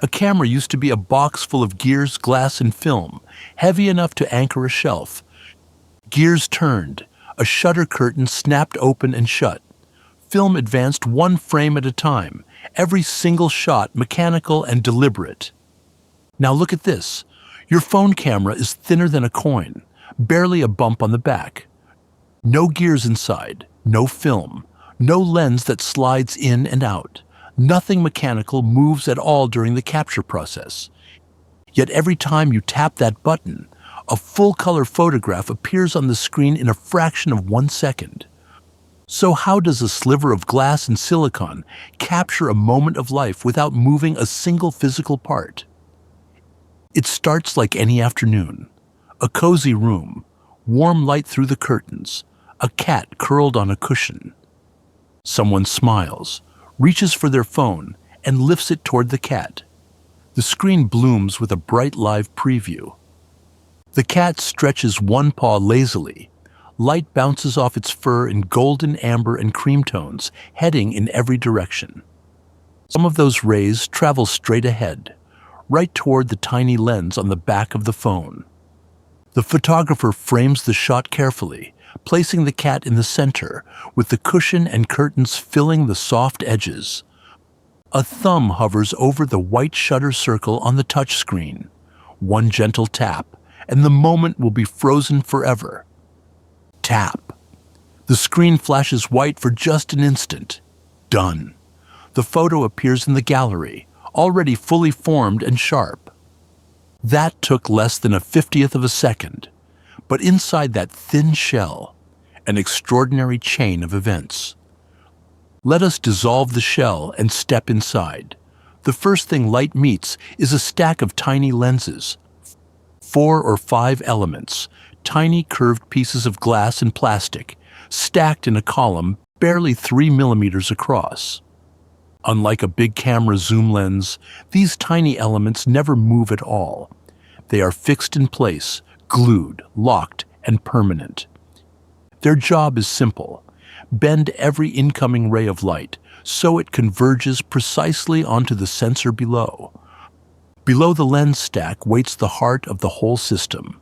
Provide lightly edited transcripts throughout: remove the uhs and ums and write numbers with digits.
A camera used to be a box full of gears, glass, and film, heavy enough to anchor a shelf. Gears turned, a shutter curtain snapped open and shut. Film advanced one frame at a time, every single shot mechanical and deliberate. Now look at this. Your phone camera is thinner than a coin, barely a bump on the back. No gears inside, no film, no lens that slides in and out. Nothing mechanical moves at all during the capture process. Yet every time you tap that button, a full-color photograph appears on the screen in a fraction of 1 second. So how does a sliver of glass and silicon capture a moment of life without moving a single physical part? It starts like any afternoon. A cozy room, warm light through the curtains, a cat curled on a cushion. Someone smiles, reaches for their phone, and lifts it toward the cat. The screen blooms with a bright live preview. The cat stretches one paw lazily. Light bounces off its fur in golden, amber, and cream tones, heading in every direction. Some of those rays travel straight ahead, right toward the tiny lens on the back of the phone. The photographer frames the shot carefully, placing the cat in the center, with the cushion and curtains filling the soft edges. A thumb hovers over the white shutter circle on the touchscreen. One gentle tap, and the moment will be frozen forever. Tap. The screen flashes white for just an instant. Done. The photo appears in the gallery, already fully formed and sharp. That took less than a 50th of a second, but inside that thin shell, an extraordinary chain of events. Let us dissolve the shell and step inside. The first thing light meets is a stack of tiny lenses, 4 or 5 elements, tiny curved pieces of glass and plastic, stacked in a column barely 3 millimeters across. Unlike a big camera zoom lens, these tiny elements never move at all. They are fixed in place, glued, locked, and permanent. Their job is simple. Bend every incoming ray of light so it converges precisely onto the sensor below. Below the lens stack waits the heart of the whole system,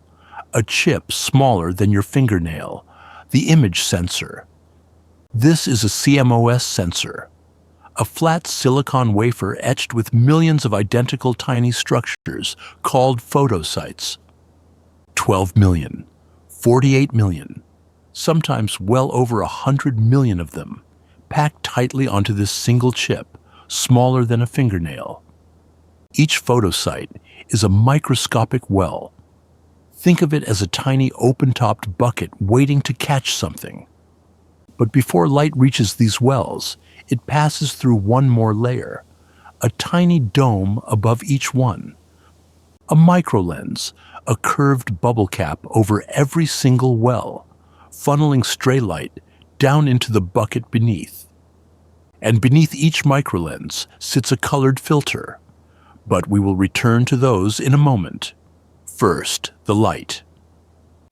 a chip smaller than your fingernail, the image sensor. This is a CMOS sensor, a flat silicon wafer etched with millions of identical tiny structures called photosites. 12 million, 48 million, sometimes well over 100 million of them, packed tightly onto this single chip, smaller than a fingernail. Each photosite is a microscopic well. Think of it as a tiny open-topped bucket waiting to catch something. But before light reaches these wells, it passes through one more layer, a tiny dome above each one. A microlens, a curved bubble cap over every single well, funneling stray light down into the bucket beneath. And beneath each microlens sits a colored filter. But we will return to those in a moment. First, the light.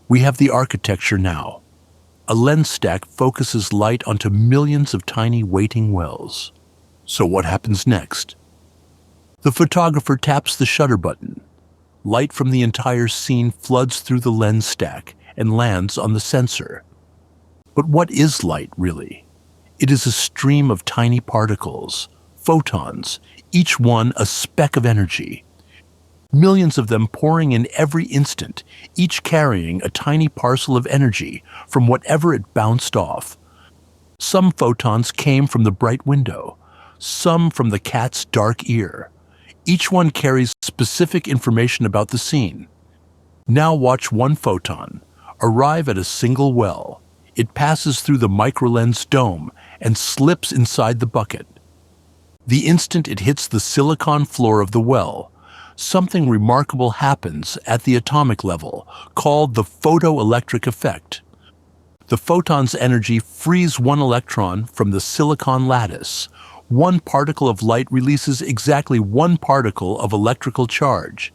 We have the architecture now. A lens stack focuses light onto millions of tiny waiting wells. So what happens next? The photographer taps the shutter button. Light from the entire scene floods through the lens stack and lands on the sensor. But what is light, really? It is a stream of tiny particles, photons, each one a speck of energy. Millions of them pouring in every instant, each carrying a tiny parcel of energy from whatever it bounced off. Some photons came from the bright window, some from the cat's dark ear. Each one carries specific information about the scene. Now watch one photon arrive at a single well. It passes through the microlens dome and slips inside the bucket. The instant it hits the silicon floor of the well, something remarkable happens at the atomic level, called the photoelectric effect. The photon's energy frees one electron from the silicon lattice. One particle of light releases exactly one particle of electrical charge.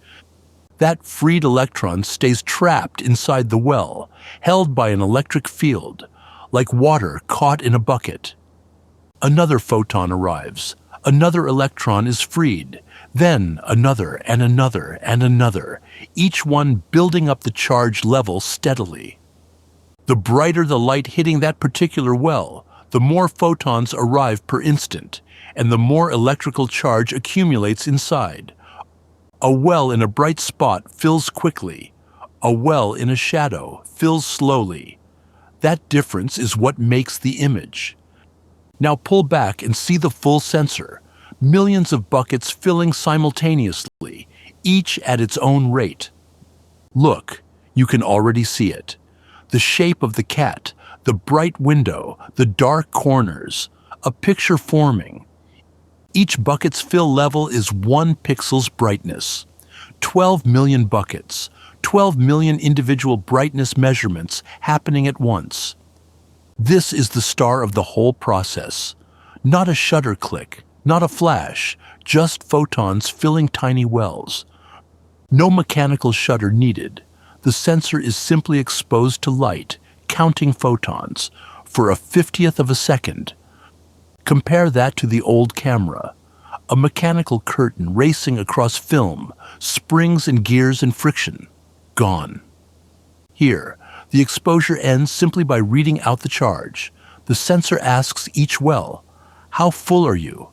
That freed electron stays trapped inside the well, held by an electric field, like water caught in a bucket. Another photon arrives. Another electron is freed. Then another and another and another, each one building up the charge level steadily. The brighter the light hitting that particular well, the more photons arrive per instant, and the more electrical charge accumulates inside. A well in a bright spot fills quickly. A well in a shadow fills slowly. That difference is what makes the image. Now pull back and see the full sensor. Millions of buckets filling simultaneously, each at its own rate. Look, you can already see it. The shape of the cat, the bright window, the dark corners, a picture forming. Each bucket's fill level is 1 pixel's brightness. 12 million buckets, 12 million individual brightness measurements happening at once. This is the star of the whole process. Not a shutter click, not a flash, just photons filling tiny wells. No mechanical shutter needed. The sensor is simply exposed to light, counting photons, for a 50th of a second. Compare that to the old camera. A mechanical curtain racing across film, springs and gears and friction. Gone. Here, the exposure ends simply by reading out the charge. The sensor asks each well, "How full are you?"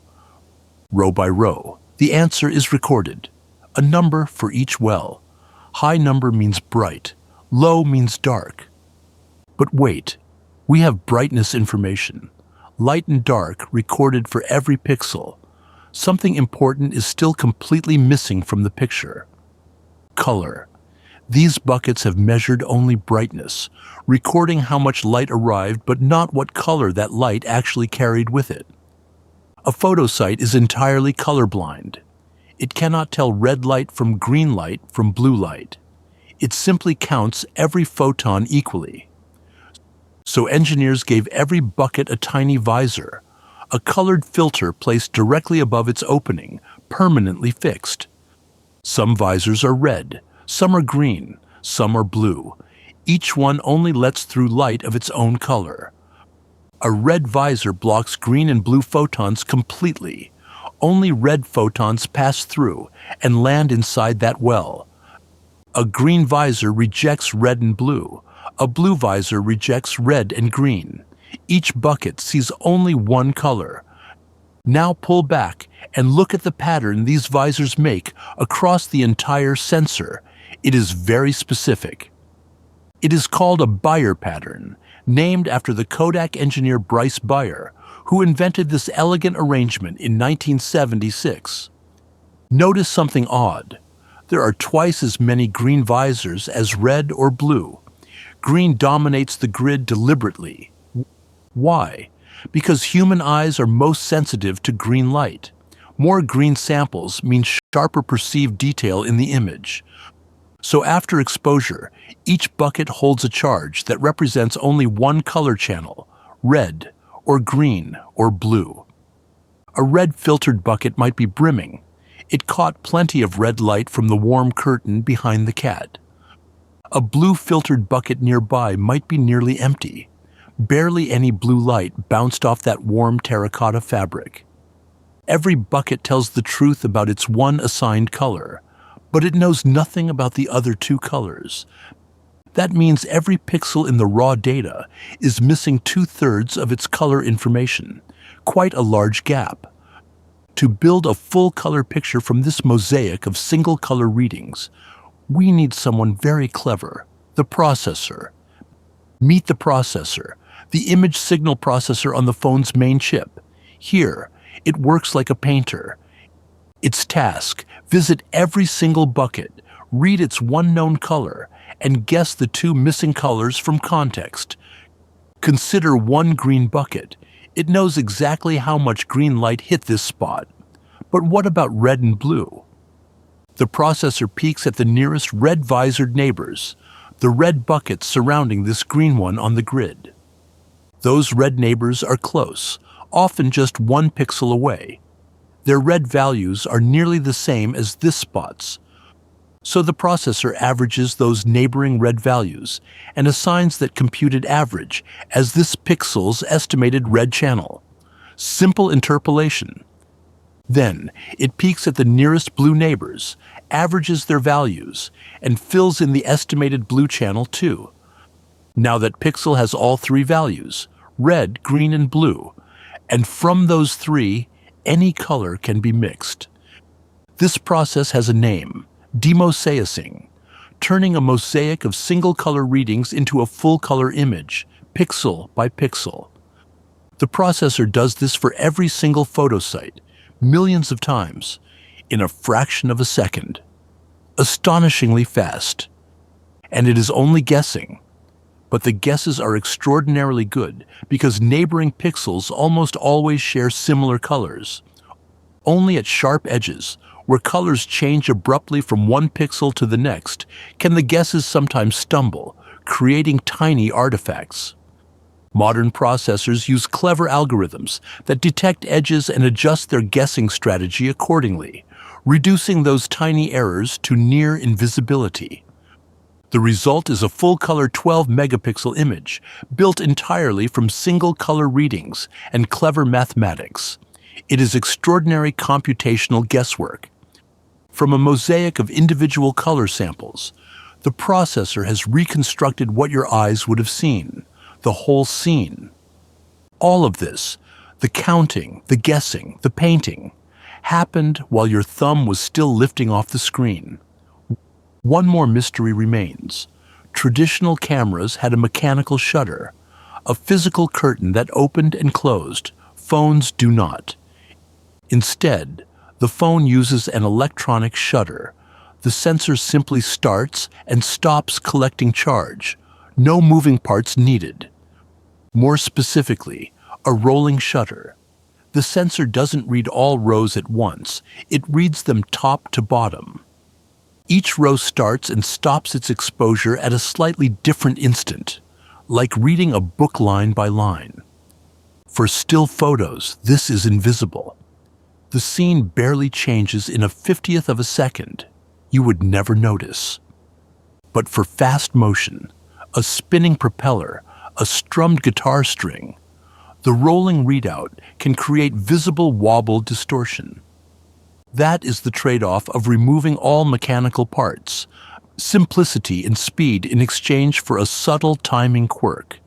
Row by row, the answer is recorded. A number for each well. High number means bright, low means dark. But wait, we have brightness information. Light and dark recorded for every pixel. Something important is still completely missing from the picture. Color. These buckets have measured only brightness, recording how much light arrived but not what color that light actually carried with it. A photosite is entirely colorblind. It cannot tell red light from green light from blue light. It simply counts every photon equally. So engineers gave every bucket a tiny visor, a colored filter placed directly above its opening, permanently fixed. Some visors are red, some are green, some are blue. Each one only lets through light of its own color. A red visor blocks green and blue photons completely. Only red photons pass through and land inside that well. A green visor rejects red and blue. A blue visor rejects red and green. Each bucket sees only one color. Now pull back and look at the pattern these visors make across the entire sensor. It is very specific. It is called a Bayer pattern, named after the Kodak engineer Bryce Bayer, who invented this elegant arrangement in 1976. Notice something odd. There are twice as many green visors as red or blue. Green dominates the grid deliberately. Why? Because human eyes are most sensitive to green light. More green samples mean sharper perceived detail in the image. So after exposure, each bucket holds a charge that represents only one color channel, red, or green, or blue. A red filtered bucket might be brimming. It caught plenty of red light from the warm curtain behind the cat. A blue filtered bucket nearby might be nearly empty. Barely any blue light bounced off that warm terracotta fabric. Every bucket tells the truth about its one assigned color, but it knows nothing about the other two colors. That means every pixel in the raw data is missing 2/3 of its color information, quite a large gap. To build a full color picture from this mosaic of single color readings, we need someone very clever, the processor. Meet the processor, the image signal processor on the phone's main chip. Here, it works like a painter. Its task, visit every single bucket, read its one known color, and guess the two missing colors from context. Consider one green bucket. It knows exactly how much green light hit this spot. But what about red and blue? The processor peeks at the nearest red-visored neighbors, the red buckets surrounding this green one on the grid. Those red neighbors are close, often just 1 pixel away. Their red values are nearly the same as this spot's. So the processor averages those neighboring red values and assigns that computed average as this pixel's estimated red channel. Simple interpolation. Then, it peeks at the nearest blue neighbors, averages their values, and fills in the estimated blue channel too. Now that pixel has all three values, red, green, and blue, and from those three, any color can be mixed. This process has a name, demosaicing, turning a mosaic of single-color readings into a full-color image, pixel by pixel. The processor does this for every single photo site, millions of times, in a fraction of a second. Astonishingly fast. And it is only guessing. But the guesses are extraordinarily good because neighboring pixels almost always share similar colors. Only at sharp edges, where colors change abruptly from one pixel to the next, can the guesses sometimes stumble, creating tiny artifacts. Modern processors use clever algorithms that detect edges and adjust their guessing strategy accordingly, reducing those tiny errors to near invisibility. The result is a full-color 12-megapixel image, built entirely from single-color readings and clever mathematics. It is extraordinary computational guesswork. From a mosaic of individual color samples, the processor has reconstructed what your eyes would have seen, the whole scene. All of this, the counting, the guessing, the painting, happened while your thumb was still lifting off the screen. One more mystery remains. Traditional cameras had a mechanical shutter, a physical curtain that opened and closed. Phones do not. Instead, the phone uses an electronic shutter. The sensor simply starts and stops collecting charge. No moving parts needed. More specifically, a rolling shutter. The sensor doesn't read all rows at once. It reads them top to bottom. Each row starts and stops its exposure at a slightly different instant, like reading a book line by line. For still photos, this is invisible. The scene barely changes in a 50th of a second. You would never notice. But for fast motion, a spinning propeller, a strummed guitar string, the rolling readout can create visible wobble distortion. That is the trade-off of removing all mechanical parts, simplicity and speed in exchange for a subtle timing quirk.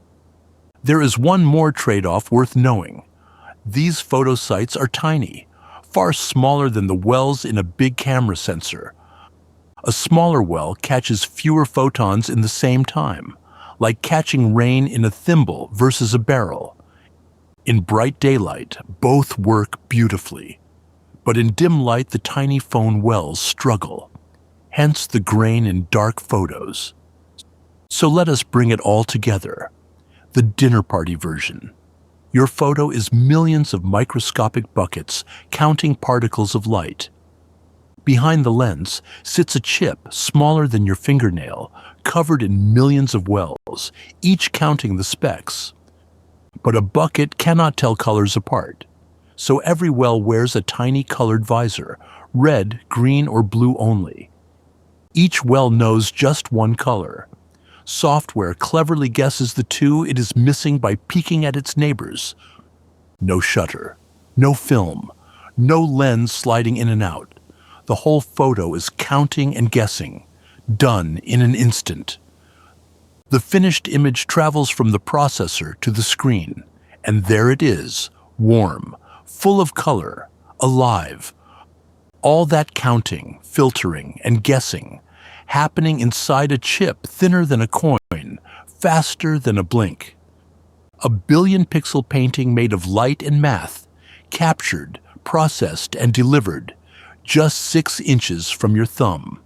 There is one more trade-off worth knowing. These photo sites are tiny, far smaller than the wells in a big camera sensor. A smaller well catches fewer photons in the same time, like catching rain in a thimble versus a barrel. In bright daylight, both work beautifully. But in dim light, the tiny phone wells struggle. Hence the grain in dark photos. So let us bring it all together. The dinner party version. Your photo is millions of microscopic buckets counting particles of light. Behind the lens sits a chip smaller than your fingernail, covered in millions of wells, each counting the specks. But a bucket cannot tell colors apart. So every well wears a tiny colored visor, red, green, or blue only. Each well knows just one color. Software cleverly guesses the two it is missing by peeking at its neighbors. No shutter, no film, no lens sliding in and out. The whole photo is counting and guessing, done in an instant. The finished image travels from the processor to the screen, and there it is, warm, full of color, alive. All that counting, filtering, and guessing, happening inside a chip thinner than a coin, faster than a blink. A billion-pixel painting made of light and math, captured, processed, and delivered, just 6 inches from your thumb.